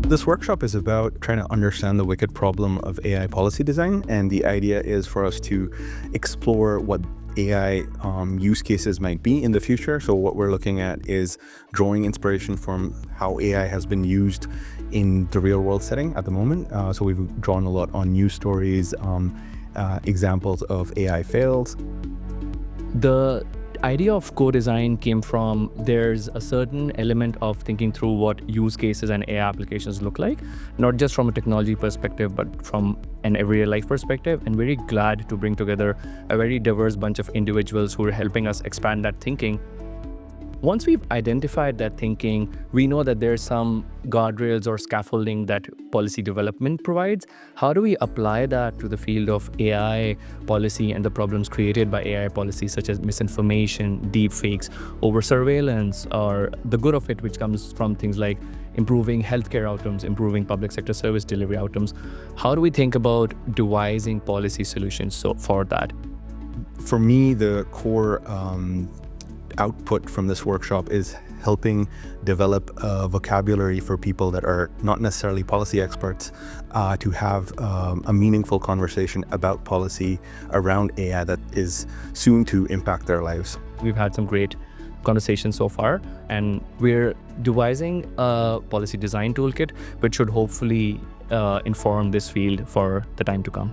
This workshop is about trying to understand the wicked problem of AI policy design, and the idea is for us to explore what AI use cases might be in the future. So what we're looking at is drawing inspiration from how AI has been used in the real world setting at the moment. So we've drawn a lot on news stories, examples of AI fails. The idea of co-design came from there's a certain element of thinking through what use cases and AI applications look like, not just from a technology perspective, but from an everyday life perspective. And very glad to bring together a very diverse bunch of individuals who are helping us expand that thinking. Once we've identified that thinking, we know that there's some guardrails or scaffolding that policy development provides. How do we apply that to the field of AI policy and the problems created by AI policy, such as misinformation, deepfakes, over-surveillance, or the good of it, which comes from things like improving healthcare outcomes, improving public sector service delivery outcomes? How do we think about devising policy solutions for that? For me, the core output from this workshop is helping develop a vocabulary for people that are not necessarily policy experts to have a meaningful conversation about policy around AI that is soon to impact their lives. We've had some great conversations so far, and we're devising a policy design toolkit which should hopefully inform this field for the time to come.